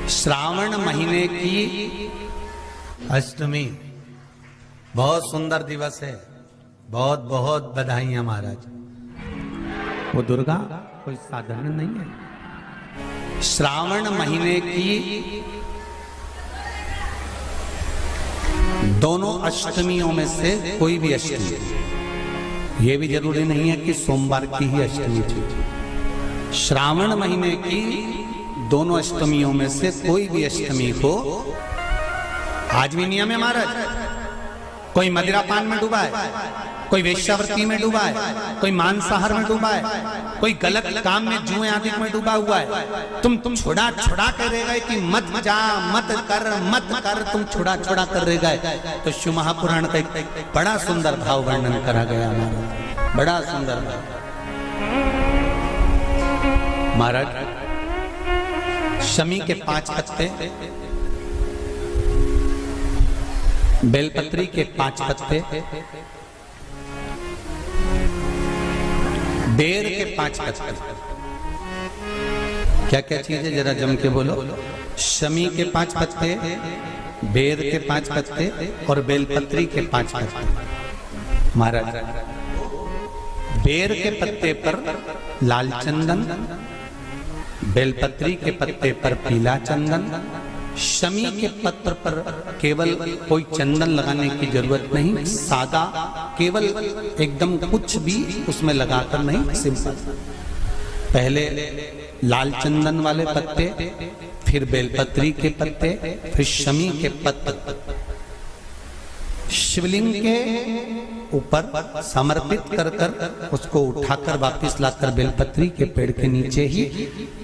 श्रावण महीने की अष्टमी बहुत सुंदर दिवस है। बहुत बहुत बधाइयां महाराज। वो दुर्गा कोई साधारण नहीं है। श्रावण महीने की दोनों अष्टमियों में से कोई भी अष्टमी, ये भी जरूरी नहीं है कि सोमवार की ही अष्टमी थी। श्रावण महीने की दोनों अष्टमियों में से कोई भी अष्टमी को, आज भी नियम है महाराज, कोई मदिरा पान में डूबा है, कोई वेश्यावृत्ति में डूबा है, कोई मांसाहार में डूबा है, कोई गलत काम में जुए आदि में डूबा हुआ है, तुम छुड़ा कर रह गए कि मत जा मत कर तुम छुड़ा कर रह गए। तो शिव महापुराण का एक बड़ा सुंदर भाव वर्णन करा गया महाराज, बड़ा सुंदर महाराज। शमी के 5 पत्ते, बेलपत्री के 5 पत्ते, बेर के 5 पत्ते, क्या क्या चीज है जरा जम के बोलो। शमी के 5 पत्ते, बेर के 5 पत्ते और बेलपत्री के 5 पत्ते। महाराज बेर के पत्ते पर लाल चंदन, बेलपत्री के पत्ते पर पीला चंदन, शमी के पत्र पर केवल कोई चंदन लगाने की जरूरत नहीं, सादा केवल एकदम कुछ भी उसमें लगाकर नहीं, सिंपल। पहले लाल चंदन वाले पत्ते, फिर बेलपत्री के पत्ते, फिर शमी के पत्ते शिवलिंग के ऊपर समर्पित कर उसको उठाकर वापस लाकर बेलपत्री के पेड़ के नीचे ही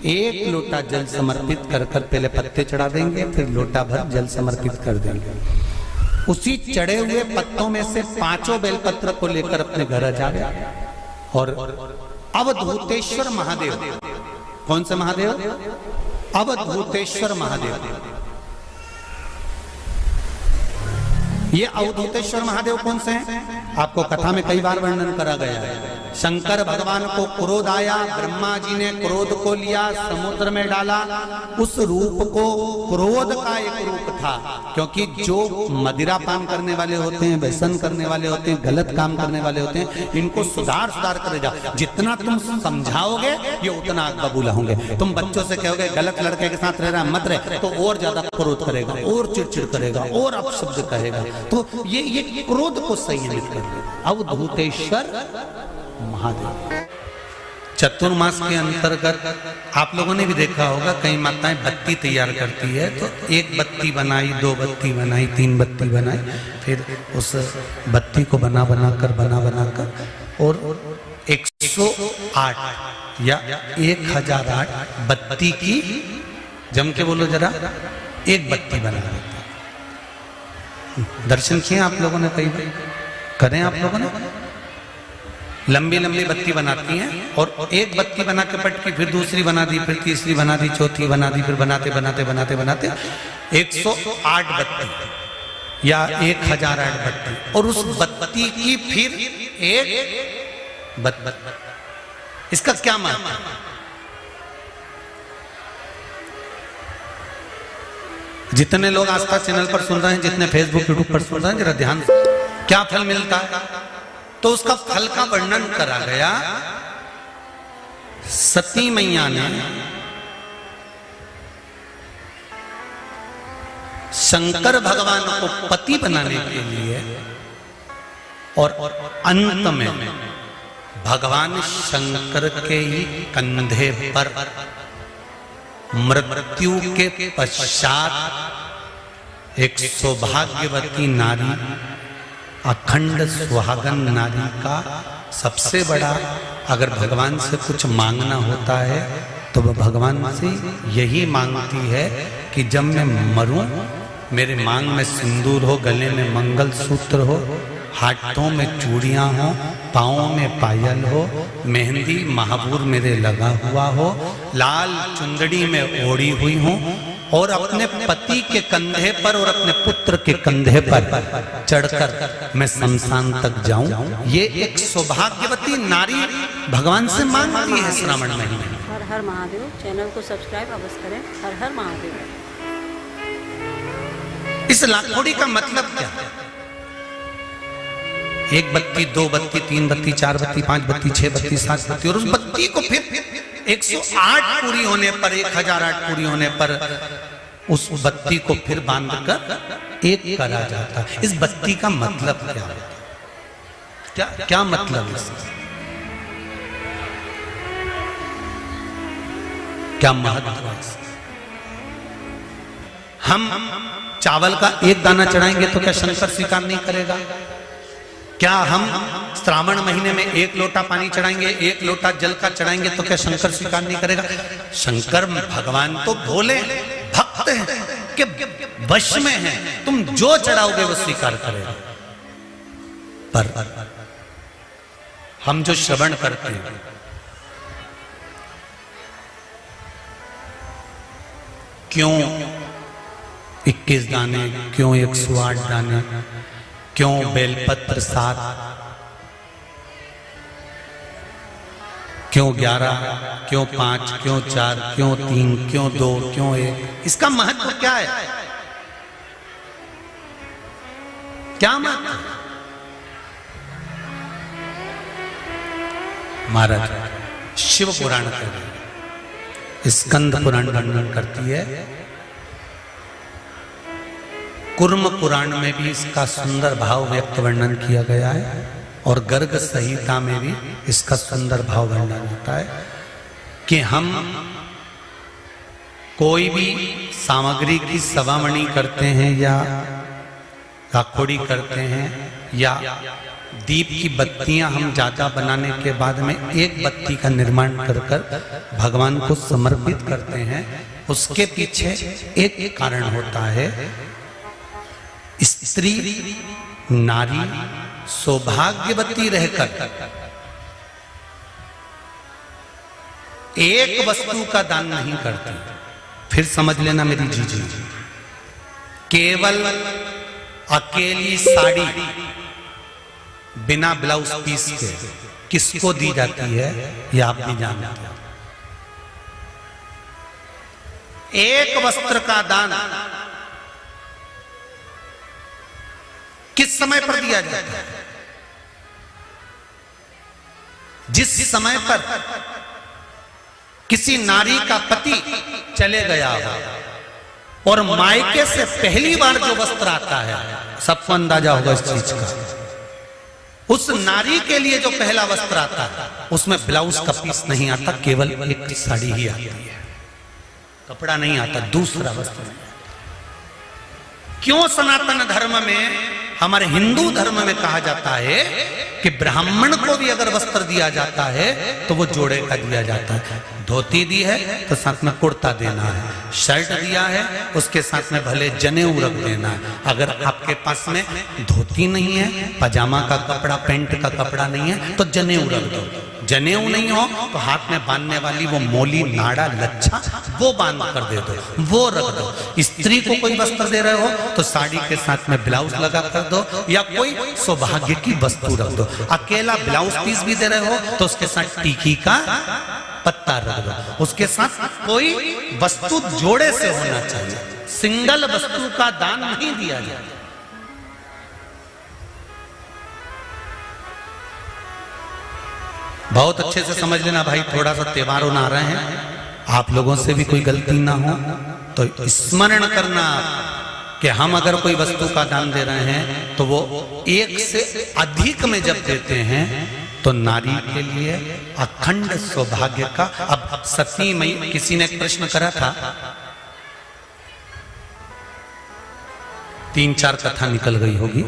1 लोटा जल समर्पित कर पहले पत्ते चढ़ा देंगे, फिर लोटा भर जल समर्पित कर देंगे। उसी चढ़े हुए पत्तों में से 5 बेलपत्र को लेकर अपने घर आ जावे और अवधूतेश्वर महादेव, कौन से महादेव? अवधूतेश्वर महादेव। ये अवधूतेश्वर महादेव कौन से हैं? आपको कथा में कई बार वर्णन करा गया है। शंकर भगवान को क्रोध आया, ब्रह्मा जी ने क्रोध को लिया, समुद्र में डाला। उस रूप को क्रोध का एक रूप था, क्योंकि जो मदिरा पान करने वाले होते हैं, व्यसन करने वाले होते हैं, गलत काम करने वाले होते हैं, इनको सुधार करे जाओ। जितना तुम समझाओगे ये उतना आग बबूला होंगे। तुम बच्चों से कहोगे गलत लड़के के साथ रह रहा मत रहे, तो और ज्यादा क्रोध करेगा, और चिड़चिड़ करेगा, और अपशब्द कहेगा। तो ये क्रोध को संयमित कर देगा। अवधूतेश्वर महादेव। चतुर्मास के अंतर्गत आप लोगों ने भी देखा होगा, कई माताएं बत्ती तैयार करती है, तो 1 बत्ती बनाई, 2 बत्ती बनाई, 3 बत्ती बनाई, फिर उस बत्ती को बना कर और 108 या 1008 बत्ती की, जम के बोलो जरा, 1 बत्ती बना देता। दर्शन किए आप लोगों ने, कई बार करें आप लोगों ने। लंबी बत्ती बनाती हैं और 1 बत्ती बना के पटकी, फिर दूसरी बना दी, फिर तीसरी बना दी, चौथी बना दी, फिर बनाते 108 बत्ती या 1008 बत्ती, और उस बत्ती की फिर 1 बत्ती। इसका क्या मतलब है? जितने लोग आस्था चैनल पर सुन रहे हैं, जितने फेसबुक यूट्यूब पर सुन रहे हैं, जरा ध्यान से, क्या फल मिलता है? तो उसका फल का वर्णन करा गया। सती मैया ने शंकर भगवान को पति बनाने के लिए और अंत में भगवान शंकर के ही कंधे पर मृत्यु के पश्चात एक सौभाग्यवती नारी, अखंड सुहागन नारी का सबसे बड़ा, अगर भगवान से कुछ मांगना होता है तो वह भगवान से यही मांगती है कि जब मैं मरूं मेरे मांग में सिंदूर हो, गले में मंगल सूत्र हो, हाथों में चूड़ियां हो, पाँव में पायल हो, मेहंदी महाबूर मेरे लगा हुआ हो, लाल चुंदड़ी में ओढ़ी हुई हूं, और अपने पति के कंधे पर और अपने पुत्र के कंधे पर चढ़कर मैं शमशान तक जाऊं। ये एक सौभाग्यवती नारी भगवान से मांगती है श्रावण महीने में। हर हर महादेव। चैनल को सब्सक्राइब अवश्य करें। हर हर महादेव। इस लाखोड़ी का मतलब क्या? एक बत्ती, दो बत्ती, तीन बत्ती, चार बत्ती, पांच बत्ती, छह बत्ती, सात बत्ती, और उस बत्ती को फिर 108 पूरी होने पर, 1008 पूरी होने पर उस बत्ती को फिर बांधकर एक करा जाता है। इस बत्ती का मतलब क्या है? क्या मतलब है? क्या महत्व है? हम चावल का एक दाना चढ़ाएंगे तो क्या शंकर स्वीकार नहीं करेगा? क्या हम श्रावण महीने में एक लोटा पानी चढ़ाएंगे, एक लोटा जल का चढ़ाएंगे तो क्या शंकर स्वीकार नहीं करेगा? शंकर भगवान तो भोले भक्त हैं, कि वश में हैं, तुम जो चढ़ाओगे वो स्वीकार करेगा। पर हम जो श्रवण करते हैं, क्यों 21 दाने, क्यों 108 दाने, क्यों बेलपत्र 7, क्यों 11, क्यों 5, क्यों 4, क्यों 3, क्यों 2, क्यों 1? इसका महत्व क्या है? क्या महत्व? महाराज शिव पुराण कर रहे हैं, स्कंद पुराण वर्णन करती है, कुर्म पुराण में भी इसका सुंदर भाव व्यक्त वर्णन किया गया है, और गर्ग संहिता में भी इसका सुंदर भाव वर्णन होता है कि हम कोई भी सामग्री की सवामणि करते हैं या लाखोड़ी करते हैं या दीप की बत्तियां हम ज्यादा बनाने के बाद में एक बत्ती का निर्माण कर भगवान को समर्पित करते हैं, उसके पीछे एक कारण होता है। स्त्री नारी सौभाग्यवती रहकर एक वस्तु का दान नहीं करती। फिर समझ लेना मेरी जीजी, केवल अकेली साड़ी बिना ब्लाउज पीस के किसको दी जाती है यह आप भी जानते हैं। एक वस्त्र का दान किस समय पर दिया जाता है? जिस समय पर किसी नारी का पति चले गया हो और मायके से पहली बार जो वस्त्र आता है, सबको अंदाजा होगा इस चीज का, उस नारी के लिए जो पहला वस्त्र आता है उसमें ब्लाउज का पीस नहीं आता, केवल एक साड़ी ही आती है, कपड़ा नहीं आता, दूसरा वस्त्र नहीं आता। क्यों सनातन धर्म में, हमारे हिंदू धर्म में कहा जाता है कि ब्राह्मण को भी अगर वस्त्र दिया जाता है तो वो जोड़े का दिया जाता है। धोती दी है तो साथ में कुर्ता देना है, शर्ट दिया है उसके साथ में भले जनेऊ रख देना है। अगर आपके पास में धोती नहीं है, पजामा का कपड़ा, पैंट का कपड़ा नहीं है तो जनेऊ रख दो। जनेऊ नहीं हो तो हाथ में बांधने वाली वो मोली नाड़ा लच्छा वो बांध कर दे दो, वो रख दो। स्त्री को कोई वस्त्र दे रहे हो तो साड़ी के साथ में ब्लाउज लगा कर दो या कोई सौभाग्य की वस्तु रख दो। अकेला ब्लाउज पीस भी दे रहे हो तो उसके साथ टीकी का पत्ता रख दो, उसके साथ कोई वस्तु जोड़े से होना चाहिए, सिंगल वस्तु का दान नहीं दिया जाए। बहुत अच्छे से समझ लेना भाई, थोड़ा सा त्योहार आ रहे हैं, आप लोगों से भी कोई गलती ना हो तो स्मरण करना कि हम अगर कोई वस्तु का दान दे रहे हैं तो वो एक से अधिक में जब देते हैं तो नारी के लिए अखंड सौभाग्य का। अब सती मई, किसी ने एक प्रश्न करा था, 3-4 कथा निकल गई होगी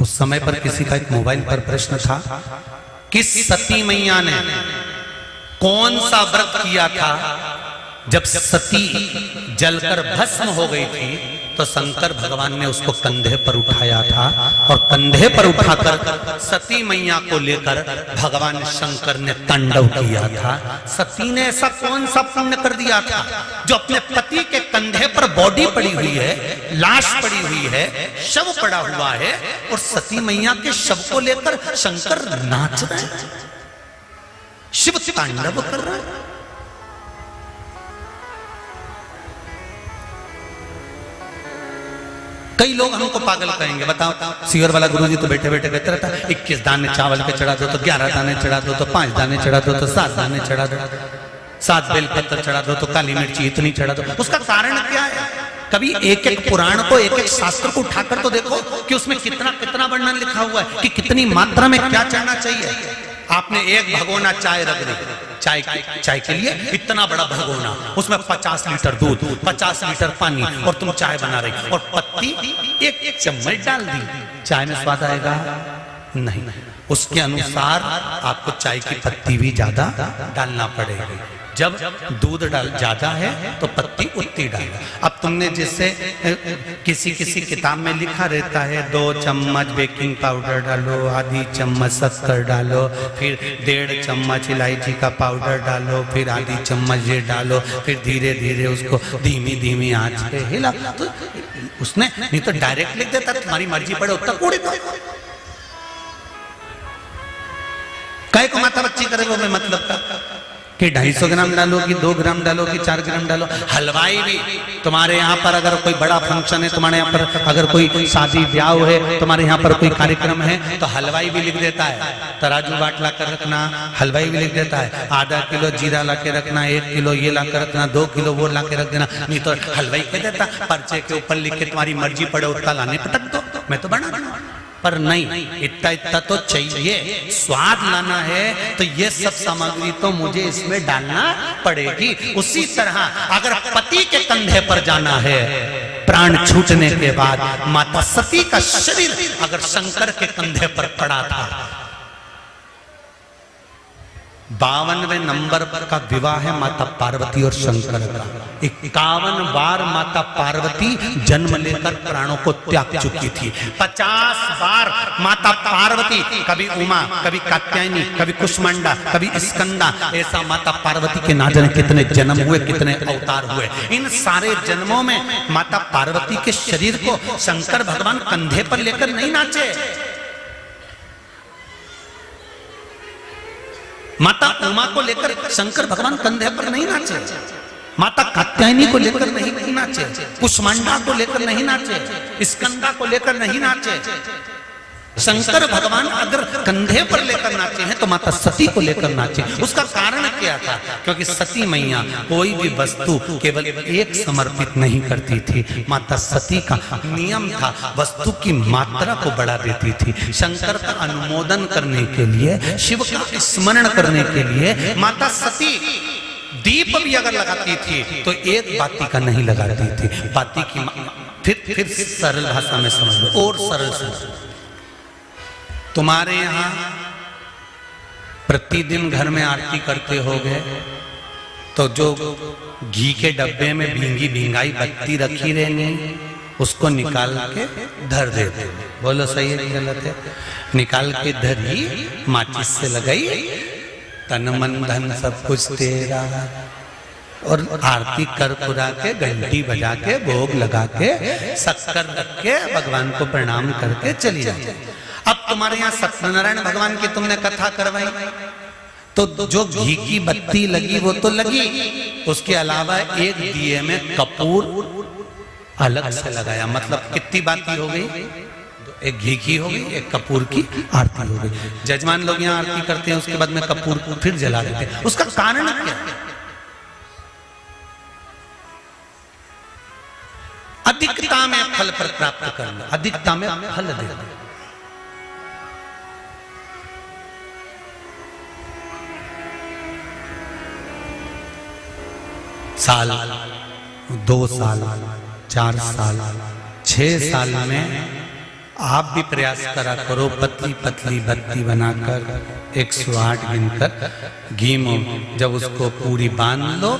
उस समय पर, किसी का एक मोबाइल पर प्रश्न था, किस सती मैया ने कौन सा व्रत किया था जब सती जलकर भस्म हो गई थी तो शंकर भगवान ने उसको कंधे पर उठाया था और कंधे पर उठाकर सती मैया को लेकर भगवान शंकर ने तांडव किया था। सती ने ऐसा कौन सा पुण्य कर दिया था जो अपने पति के कंधे पर बॉडी पड़ी हुई है, लाश पड़ी हुई है, शव पड़ा हुआ है और सती मैया के शव को लेकर शंकर नाच रहे हैं, शिव तांडव कर रहा है। कई लोग हमको पागल कहेंगे, बताओ सीवर वाला गुरुजी तो बैठे बैठे कहते रहता है 21 दाने चावल के चढ़ा दो तो 11 दाने चढ़ा दो तो 5 दाने चढ़ा दो तो 7 दाने चढ़ा दो, 7 बेलपत्र चढ़ा दो तो काली मिर्ची इतनी चढ़ा दो। उसका कारण क्या है? कभी एक एक पुराण को, एक एक शास्त्र को उठाकर तो देखो कि उसमें कितना कितना वर्णन लिखा हुआ है कि कितनी मात्रा में क्या चढ़ना चाहिए। आपने एक भगोना चाय रख दी, चाय के लिए इतना बड़ा भगोना, उसमें 50 लीटर दूध, 50 लीटर पानी, और तुम चाय बना रही, और पत्ती एक चम्मच डाल दी, चाय में स्वाद आएगा? नहीं। उसके अनुसार आपको चाय की पत्ती भी ज्यादा डालना पड़ेगी। जब दूध ज्यादा है तो पत्ती उतनी डालो। अब तुमने जैसे किसी किसी किताब में लिखा रहता है 2 चम्मच बेकिंग पाउडर डालो, आधी चम्मच शक्कर डालो, फिर 1.5 चम्मच इलायची का पाउडर डालो, फिर आधी चम्मच ये डालो, फिर धीरे धीरे उसको धीमी धीमी आंच पे हिला। तो उसने नहीं तो डायरेक्ट लिख देता तुम्हारी मर्जी पड़े उतना कूड़े दो। काय को माथा बच्ची करे वो में मतलब का कि 250 ग्राम डालो कि 2 ग्राम डालो कि 4 ग्राम डालो। हलवाई भी तुम्हारे यहाँ पर अगर कोई बड़ा फंक्शन है, तुम्हारे यहाँ पर अगर कोई शादी ब्याह है, तुम्हारे यहाँ पर कोई कार्यक्रम है, तो हलवाई भी लिख देता है तराजू बाट ला कर रखना। हलवाई भी लिख देता है आधा किलो जीरा ला के रखना, 1 किलो ये ला कर रखना, 2 किलो वो ला के रख देना। नहीं तो हलवाई कह देता पर्चे के ऊपर लिख के तुम्हारी मर्जी पड़े उतना लाने पटक दो, मैं तो बना दूंगा। पर नहीं, इतना इतना तो चाहिए। स्वाद लाना है तो ये सब सामग्री तो मुझे इसमें डालना पड़ेगी। उसी तरह अगर पति के कंधे पर जाना है प्राण छूटने के बाद, माता सती का शरीर अगर शंकर के कंधे पर पड़ा था, 52वें नंबर पर का विवाह है माता पार्वती और शंकर का। 51 बार माता पार्वती जन्म लेकर प्राणों को त्याग चुकी थी। 50 बार माता पार्वती, कभी उमा, कभी कात्यायनी, कभी कुष्मांडा, कभी स्कंदा, ऐसा माता पार्वती के ना जाने कितने जन्म हुए, कितने अवतार हुए। इन सारे जन्मों में माता पार्वती के शरीर को शंकर भगवान कंधे पर लेकर नहीं नाचे। माता उमा को लेकर शंकर भगवान कंधे पर नहीं नाचे, माता कात्यायनी को लेकर नहीं नाचे, कुष्मांडा को लेकर नहीं नाचे, स्कंदा को लेकर नहीं नाचे। शंकर भगवान अगर कंधे पर लेकर नाचे हैं तो माता सती को लेकर नाचे। उसका कारण क्या था? क्योंकि सती मैया कोई भी वस्तु केवल एक समर्पित नहीं करती थी। माता सती का नियम था वस्तु की मात्रा को बढ़ा देती थी। शंकर का अनुमोदन करने के लिए, शिव का स्मरण करने के लिए माता सती दीप भी अगर लगाती थी तो एक बाती का नहीं लगाती थी। बाती की फिर सरल भाषा में समझ लो, और सरल समझ। तुम्हारे यहाँ प्रतिदिन घर में आरती करते होगे तो जो घी के डब्बे में भींगी भिंगाई बत्ती रखी रहने, उसको निकाल के धर देते। बोलो सही है कि गलत है? निकाल के धरी, माचिस से लगाई, तन मन धन सब कुछ तेरा, और आरती कर कुरा के, घंटी बजा के, भोग लगा के, शक्कर रख के भगवान को प्रणाम करके चली जाती। अब तुम्हारे यहाँ सत्यनारायण भगवान की तुमने कथा करवाई तो जो घी की बत्ती लगी वो तो लगी, उसके अलावा एक दिए में कपूर अलग से लगाया। मतलब कितनी बाती हो गई? एक घी की हो गई, एक कपूर की आरती हो गई। जजमान लोग यहाँ आरती करते हैं, उसके बाद में कपूर को फिर जला देते हैं। उसका कारण क्या है? अधिकता में फल प्राप्त करना, अधिकता में फल देना। साल, 2 साल, 4 साल, 6 साल में आप भी प्रयास करा करो, पतली पतली बत्ती बनाकर 108 गिनकर घी में जब उसको पूरी बांध लो,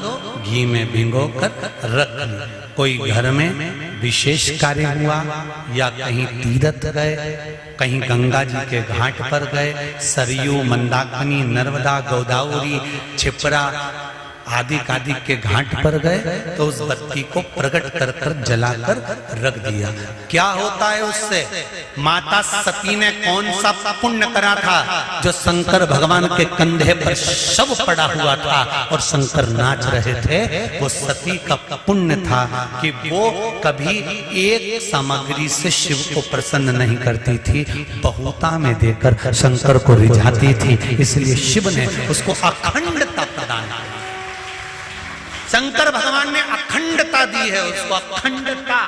घी में भिगो कर रख लो। कोई घर में विशेष कार्य हुआ या कहीं तीर्थ गए, कहीं गंगा जी के घाट पर गए, सरयू, मंदाकिनी, नर्मदा, गोदावरी, छिपरा, आदि के घाट पर गए तो उस बत्ती को प्रकट कर कर जलाकर रख दिया। क्या होता है उससे? माता सती ने कौन सा पुण्य करा था जो शंकर भगवान के कंधे पर शव पड़ा हुआ था और शंकर नाच रहे थे? वो सती का पुण्य था कि वो कभी एक सामग्री से शिव को प्रसन्न नहीं करती थी, बहुता में देकर शंकर को रिझाती थी। इसलिए शिव ने उसको अखंडता प्रदान की। शंकर भगवान ने अखंडता दी है उसको, अखंडता।